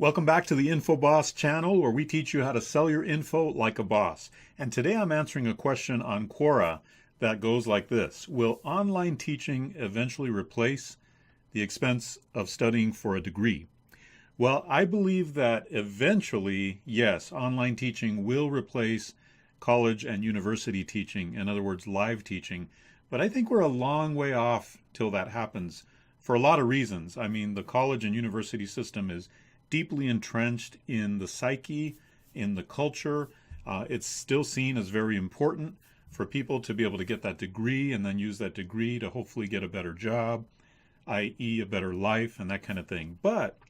Welcome back to the InfoBoss channel, where we teach you how to sell your info like a boss. And today I'm answering a question on Quora that goes like this. Will online teaching eventually replace the expense of studying for a degree? Well, I believe that eventually, yes, online teaching will replace college and university teaching, in other words, live teaching. But I think we're a long way off till that happens for a lot of reasons. I mean, the college and university system is deeply entrenched in the psyche, in the culture. It's still seen as very important for people to be able to get that degree and then use that degree to hopefully get a better job, i.e. a better life and that kind of thing. But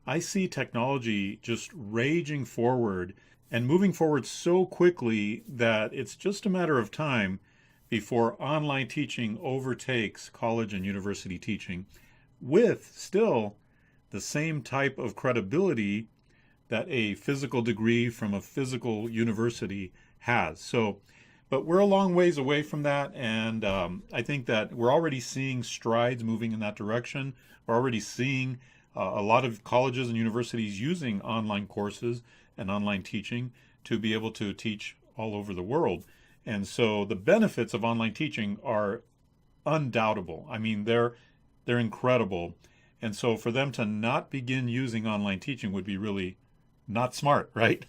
I see technology just raging forward and moving forward so quickly that it's just a matter of time before online teaching overtakes college and university teaching, with still the same type of credibility that a physical degree from a physical university has. So, but we're a long ways away from that, and I think that we're already seeing strides moving in that direction. We're already seeing a lot of colleges and universities using online courses and online teaching to be able to teach all over the world. And so the benefits of online teaching are undoubtable. I mean, they're incredible. And so for them to not begin using online teaching would be really not smart, right?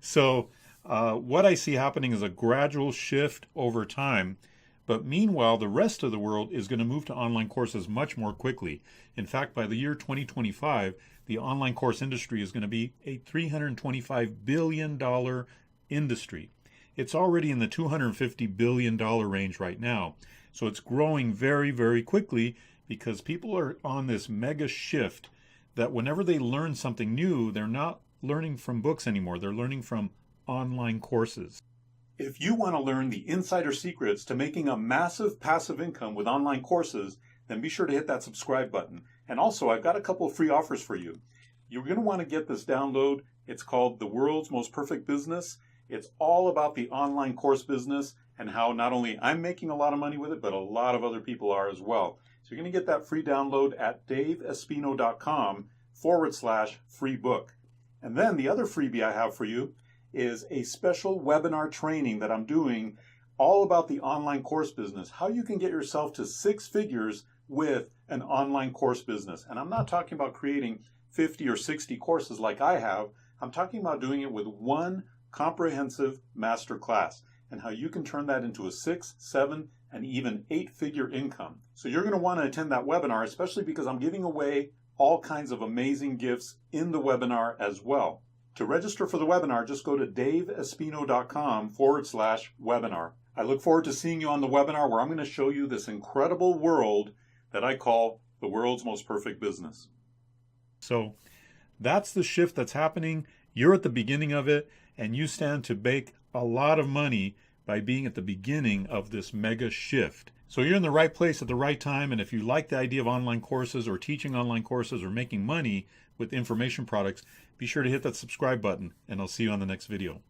So what I see happening is a gradual shift over time. But meanwhile, the rest of the world is going to move to online courses much more quickly. In fact, by the year 2025, the online course industry is going to be a $325 billion industry. It's already in the $250 billion range right now. So it's growing very, very quickly because people are on this mega shift that whenever they learn something new, they're not learning from books anymore. They're learning from online courses. If you want to learn the insider secrets to making a massive passive income with online courses, then be sure to hit that subscribe button. And also, I've got a couple of free offers for you. You're going to want to get this download. It's called The World's Most Perfect Business. It's all about the online course business and how not only I'm making a lot of money with it, but a lot of other people are as well. So you're going to get that free download at daveespino.com/free book. And then the other freebie I have for you is a special webinar training that I'm doing all about the online course business, how you can get yourself to 6 figures with an online course business. And I'm not talking about creating 50 or 60 courses like I have. I'm talking about doing it with one comprehensive master class and how you can turn that into a 6, 7, and even 8-figure income. So you're going to want to attend that webinar, especially because I'm giving away all kinds of amazing gifts in the webinar as well. To register for the webinar, just go to daveespino.com/webinar. I look forward to seeing you on the webinar, where I'm going to show you this incredible world that I call the world's most perfect business. So that's the shift that's happening. You're at the beginning of it, and you stand to make a lot of money by being at the beginning of this mega shift. So you're in the right place at the right time, and if you like the idea of online courses or teaching online courses or making money with information products, be sure to hit that subscribe button, and I'll see you on the next video.